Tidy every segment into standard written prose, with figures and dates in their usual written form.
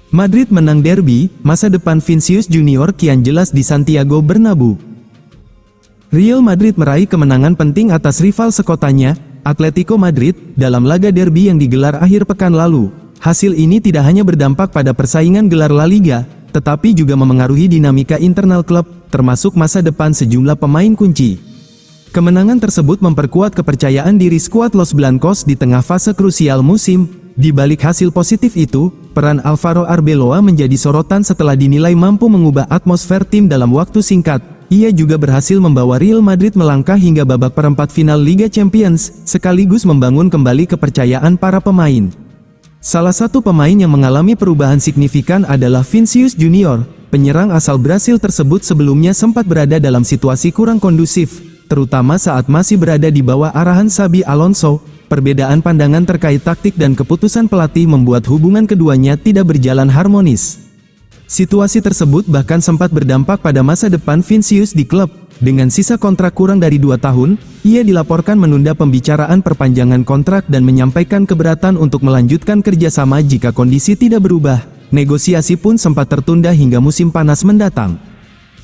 Madrid menang derby, masa depan Vinicius Junior kian jelas di Santiago Bernabeu. Real Madrid meraih kemenangan penting atas rival sekotanya, Atletico Madrid, dalam laga derby yang digelar akhir pekan lalu. Hasil ini tidak hanya berdampak pada persaingan gelar La Liga, tetapi juga memengaruhi dinamika internal klub, termasuk masa depan sejumlah pemain kunci. Kemenangan tersebut memperkuat kepercayaan diri skuad Los Blancos di tengah fase krusial musim. Di balik hasil positif itu, peran Alvaro Arbeloa menjadi sorotan setelah dinilai mampu mengubah atmosfer tim dalam waktu singkat. Ia juga berhasil membawa Real Madrid melangkah hingga babak perempat final Liga Champions, sekaligus membangun kembali kepercayaan para pemain. Salah satu pemain yang mengalami perubahan signifikan adalah Vinicius Junior. Penyerang asal Brasil tersebut sebelumnya sempat berada dalam situasi kurang kondusif, terutama saat masih berada di bawah arahan Xabi Alonso. Perbedaan pandangan terkait taktik dan keputusan pelatih membuat hubungan keduanya tidak berjalan harmonis. Situasi tersebut bahkan sempat berdampak pada masa depan Vinicius di klub. Dengan sisa kontrak kurang dari 2 tahun, ia dilaporkan menunda pembicaraan perpanjangan kontrak dan menyampaikan keberatan untuk melanjutkan kerjasama jika kondisi tidak berubah. Negosiasi pun sempat tertunda hingga musim panas mendatang.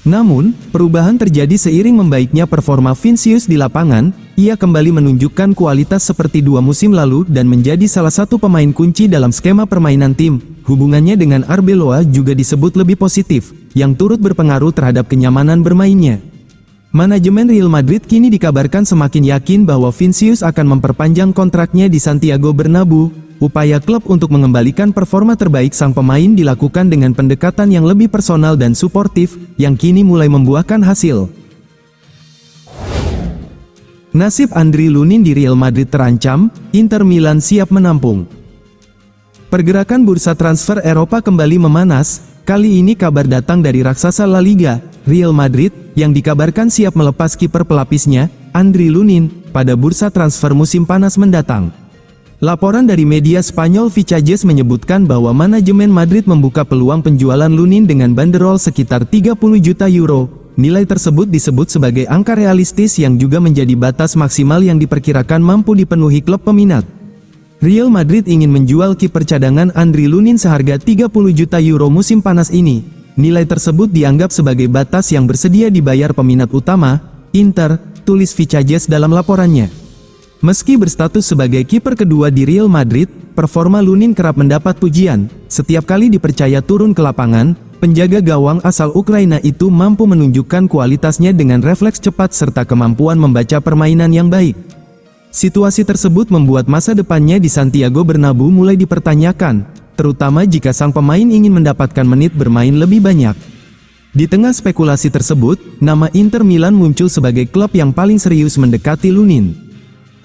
Namun, perubahan terjadi seiring membaiknya performa Vinicius di lapangan. Ia kembali menunjukkan kualitas seperti 2 musim lalu dan menjadi salah satu pemain kunci dalam skema permainan tim. Hubungannya dengan Arbeloa juga disebut lebih positif, yang turut berpengaruh terhadap kenyamanan bermainnya. Manajemen Real Madrid kini dikabarkan semakin yakin bahwa Vinicius akan memperpanjang kontraknya di Santiago Bernabeu. Upaya klub untuk mengembalikan performa terbaik sang pemain dilakukan dengan pendekatan yang lebih personal dan suportif, yang kini mulai membuahkan hasil. Nasib Andriy Lunin di Real Madrid terancam, Inter Milan siap menampung. Pergerakan bursa transfer Eropa kembali memanas, kali ini kabar datang dari raksasa La Liga, Real Madrid, yang dikabarkan siap melepas kiper pelapisnya, Andriy Lunin, pada bursa transfer musim panas mendatang. Laporan dari media Spanyol Vichajes menyebutkan bahwa manajemen Madrid membuka peluang penjualan Lunin dengan banderol sekitar 30 juta euro. Nilai tersebut disebut sebagai angka realistis yang juga menjadi batas maksimal yang diperkirakan mampu dipenuhi klub peminat. Real Madrid ingin menjual kiper cadangan Andriy Lunin seharga 30 juta euro musim panas ini. Nilai tersebut dianggap sebagai batas yang bersedia dibayar peminat utama, Inter, tulis Vichajes dalam laporannya. Meski berstatus sebagai kiper kedua di Real Madrid, performa Lunin kerap mendapat pujian. Setiap kali dipercaya turun ke lapangan, penjaga gawang asal Ukraina itu mampu menunjukkan kualitasnya dengan refleks cepat serta kemampuan membaca permainan yang baik. Situasi tersebut membuat masa depannya di Santiago Bernabeu mulai dipertanyakan, terutama jika sang pemain ingin mendapatkan menit bermain lebih banyak. Di tengah spekulasi tersebut, nama Inter Milan muncul sebagai klub yang paling serius mendekati Lunin.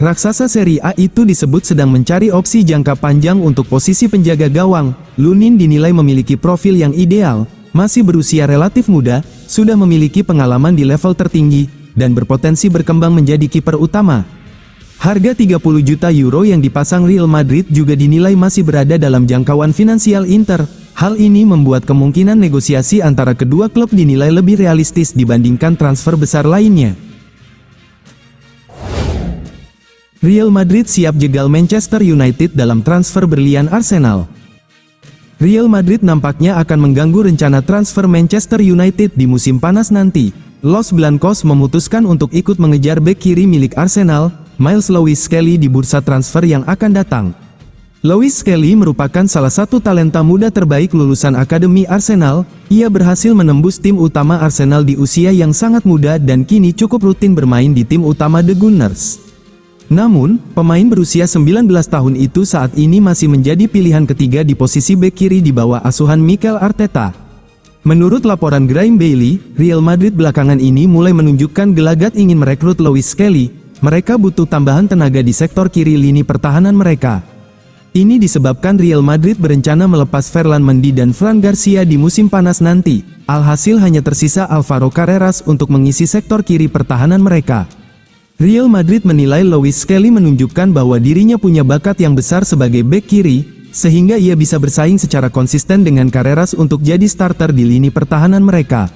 Raksasa Serie A itu disebut sedang mencari opsi jangka panjang untuk posisi penjaga gawang. Lunin dinilai memiliki profil yang ideal, masih berusia relatif muda, sudah memiliki pengalaman di level tertinggi, dan berpotensi berkembang menjadi kiper utama. Harga 30 juta euro yang dipasang Real Madrid juga dinilai masih berada dalam jangkauan finansial Inter. Hal ini membuat kemungkinan negosiasi antara kedua klub dinilai lebih realistis dibandingkan transfer besar lainnya. Real Madrid siap jegal Manchester United dalam transfer berlian Arsenal. Real Madrid nampaknya akan mengganggu rencana transfer Manchester United di musim panas nanti. Los Blancos memutuskan untuk ikut mengejar bek kiri milik Arsenal, Miles Lewis Skelly di bursa transfer yang akan datang. Lewis Skelly merupakan salah satu talenta muda terbaik lulusan Akademi Arsenal. Ia berhasil menembus tim utama Arsenal di usia yang sangat muda dan kini cukup rutin bermain di tim utama The Gunners. Namun, pemain berusia 19 tahun itu saat ini masih menjadi pilihan ketiga di posisi bek kiri di bawah asuhan Mikel Arteta. Menurut laporan Graham Bailey, Real Madrid belakangan ini mulai menunjukkan gelagat ingin merekrut Lewis Skelly. Mereka butuh tambahan tenaga di sektor kiri lini pertahanan mereka. Ini disebabkan Real Madrid berencana melepas Ferland Mendy dan Fran Garcia di musim panas nanti. Alhasil hanya tersisa Alvaro Carreras untuk mengisi sektor kiri pertahanan mereka. Real Madrid menilai Lewis Skelly menunjukkan bahwa dirinya punya bakat yang besar sebagai bek kiri, sehingga ia bisa bersaing secara konsisten dengan Carreras untuk jadi starter di lini pertahanan mereka.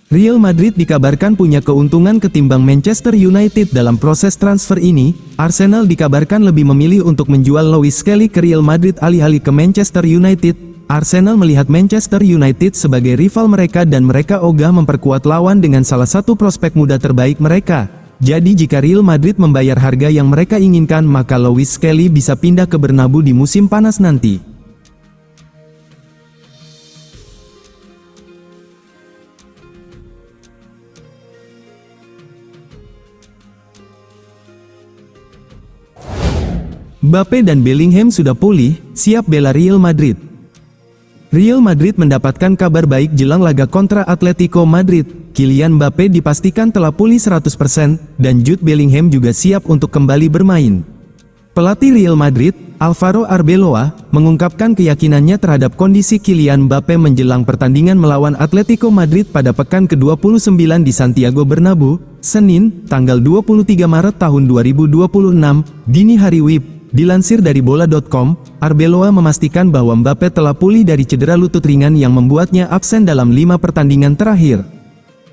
Real Madrid dikabarkan punya keuntungan ketimbang Manchester United dalam proses transfer ini. Arsenal dikabarkan lebih memilih untuk menjual Lewis Skelly ke Real Madrid alih-alih ke Manchester United. Arsenal melihat Manchester United sebagai rival mereka dan mereka ogah memperkuat lawan dengan salah satu prospek muda terbaik mereka. Jadi jika Real Madrid membayar harga yang mereka inginkan, maka Lewis Skelly bisa pindah ke Bernabeu di musim panas nanti. Mbappe dan Bellingham sudah pulih, siap bela Real Madrid. Real Madrid mendapatkan kabar baik jelang laga kontra Atletico Madrid. Kylian Mbappe dipastikan telah pulih 100% dan Jude Bellingham juga siap untuk kembali bermain. Pelatih Real Madrid, Alvaro Arbeloa, mengungkapkan keyakinannya terhadap kondisi Kylian Mbappe menjelang pertandingan melawan Atletico Madrid pada pekan ke-29 di Santiago Bernabeu, Senin, tanggal 23 Maret tahun 2026, dini hari WIB. Dilansir dari bola.com, Arbeloa memastikan bahwa Mbappe telah pulih dari cedera lutut ringan yang membuatnya absen dalam 5 pertandingan terakhir.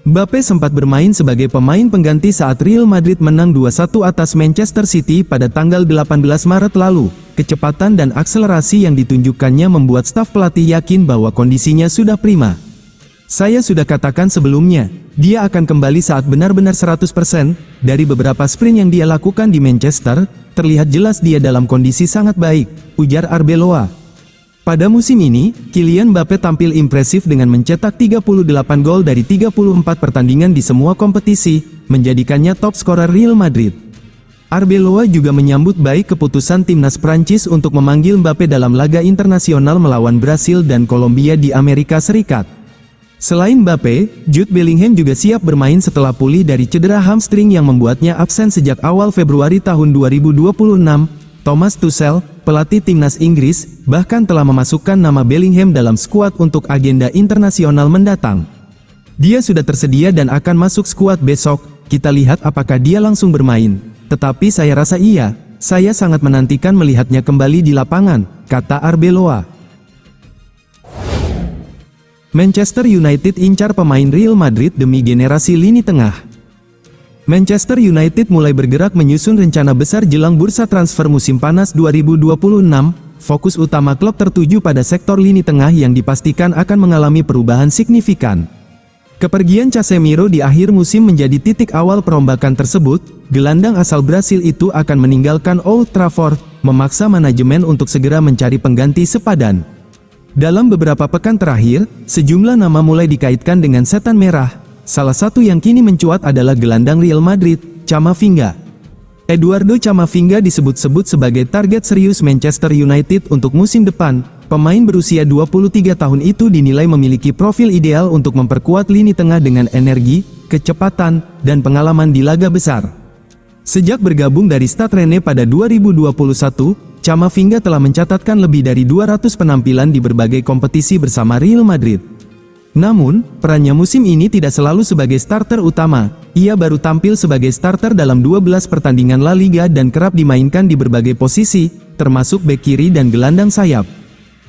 Mbappe sempat bermain sebagai pemain pengganti saat Real Madrid menang 2-1 atas Manchester City pada tanggal 18 Maret lalu. Kecepatan dan akselerasi yang ditunjukkannya membuat staf pelatih yakin bahwa kondisinya sudah prima. Saya sudah katakan sebelumnya, dia akan kembali saat benar-benar 100%. Dari beberapa sprint yang dia lakukan di Manchester, terlihat jelas dia dalam kondisi sangat baik, ujar Arbeloa. Pada musim ini, Kylian Mbappe tampil impresif dengan mencetak 38 gol dari 34 pertandingan di semua kompetisi, menjadikannya top skorer Real Madrid. Arbeloa juga menyambut baik keputusan timnas Prancis untuk memanggil Mbappe dalam laga internasional melawan Brasil dan Kolombia di Amerika Serikat. Selain Mbappe, Jude Bellingham juga siap bermain setelah pulih dari cedera hamstring yang membuatnya absen sejak awal Februari tahun 2026. Thomas Tuchel, pelatih timnas Inggris, bahkan telah memasukkan nama Bellingham dalam skuad untuk agenda internasional mendatang. Dia sudah tersedia dan akan masuk skuad besok. Kita lihat apakah dia langsung bermain. Tetapi saya rasa iya, saya sangat menantikan melihatnya kembali di lapangan, kata Arbeloa. Manchester United incar pemain Real Madrid demi generasi lini tengah. Manchester United mulai bergerak menyusun rencana besar jelang bursa transfer musim panas 2026. Fokus utama klub tertuju pada sektor lini tengah yang dipastikan akan mengalami perubahan signifikan. Kepergian Casemiro di akhir musim menjadi titik awal perombakan tersebut. Gelandang asal Brasil itu akan meninggalkan Old Trafford, memaksa manajemen untuk segera mencari pengganti sepadan. Dalam beberapa pekan terakhir, sejumlah nama mulai dikaitkan dengan setan merah. Salah satu yang kini mencuat adalah gelandang Real Madrid, Camavinga. Eduardo Camavinga disebut-sebut sebagai target serius Manchester United untuk musim depan. Pemain berusia 23 tahun itu dinilai memiliki profil ideal untuk memperkuat lini tengah dengan energi, kecepatan, dan pengalaman di laga besar. Sejak bergabung dari Stade Rennais pada 2021, Camavinga telah mencatatkan lebih dari 200 penampilan di berbagai kompetisi bersama Real Madrid. Namun, perannya musim ini tidak selalu sebagai starter utama. Ia baru tampil sebagai starter dalam 12 pertandingan La Liga dan kerap dimainkan di berbagai posisi, termasuk bek kiri dan gelandang sayap.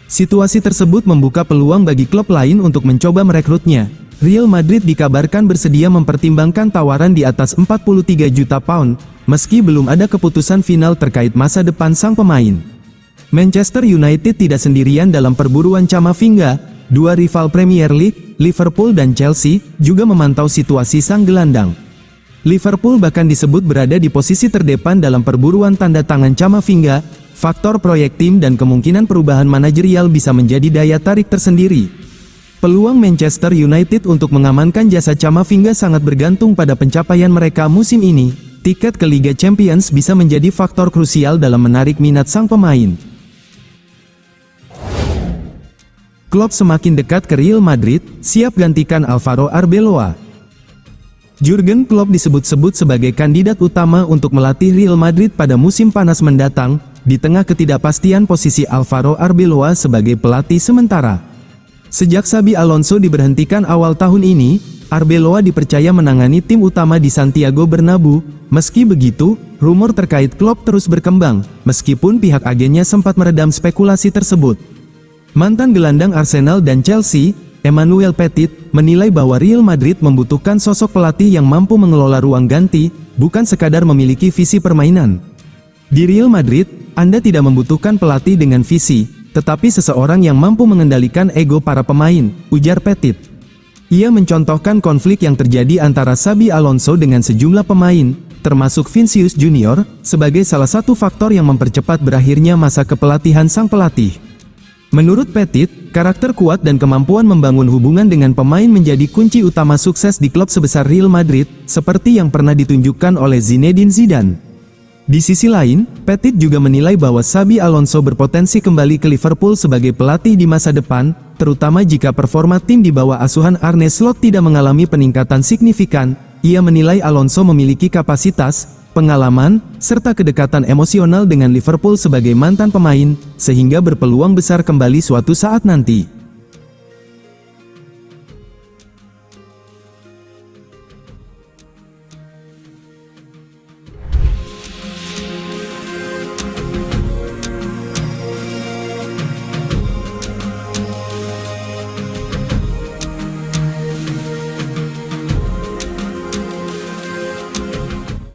Situasi tersebut membuka peluang bagi klub lain untuk mencoba merekrutnya. Real Madrid dikabarkan bersedia mempertimbangkan tawaran di atas 43 juta pound, meski belum ada keputusan final terkait masa depan sang pemain. Manchester United tidak sendirian dalam perburuan Camavinga. Dua rival Premier League, Liverpool dan Chelsea, juga memantau situasi sang gelandang. Liverpool bahkan disebut berada di posisi terdepan dalam perburuan tanda tangan Camavinga. Faktor proyek tim dan kemungkinan perubahan manajerial bisa menjadi daya tarik tersendiri. Peluang Manchester United untuk mengamankan jasa Camavinga sangat bergantung pada pencapaian mereka musim ini. Tiket ke Liga Champions bisa menjadi faktor krusial dalam menarik minat sang pemain. Klopp semakin dekat ke Real Madrid, siap gantikan Alvaro Arbeloa. Jurgen Klopp disebut-sebut sebagai kandidat utama untuk melatih Real Madrid pada musim panas mendatang, di tengah ketidakpastian posisi Alvaro Arbeloa sebagai pelatih sementara. Sejak Xabi Alonso diberhentikan awal tahun ini, Arbeloa dipercaya menangani tim utama di Santiago Bernabeu. Meski begitu, rumor terkait Klopp terus berkembang, meskipun pihak agennya sempat meredam spekulasi tersebut. Mantan gelandang Arsenal dan Chelsea, Emmanuel Petit, menilai bahwa Real Madrid membutuhkan sosok pelatih yang mampu mengelola ruang ganti, bukan sekadar memiliki visi permainan. Di Real Madrid, Anda tidak membutuhkan pelatih dengan visi, tetapi seseorang yang mampu mengendalikan ego para pemain, ujar Petit. Ia mencontohkan konflik yang terjadi antara Xabi Alonso dengan sejumlah pemain, termasuk Vinicius Junior, sebagai salah satu faktor yang mempercepat berakhirnya masa kepelatihan sang pelatih. Menurut Petit, karakter kuat dan kemampuan membangun hubungan dengan pemain menjadi kunci utama sukses di klub sebesar Real Madrid, seperti yang pernah ditunjukkan oleh Zinedine Zidane. Di sisi lain, Petit juga menilai bahwa Xabi Alonso berpotensi kembali ke Liverpool sebagai pelatih di masa depan, terutama jika performa tim di bawah asuhan Arne Slot tidak mengalami peningkatan signifikan. Ia menilai Alonso memiliki kapasitas, pengalaman, serta kedekatan emosional dengan Liverpool sebagai mantan pemain, sehingga berpeluang besar kembali suatu saat nanti.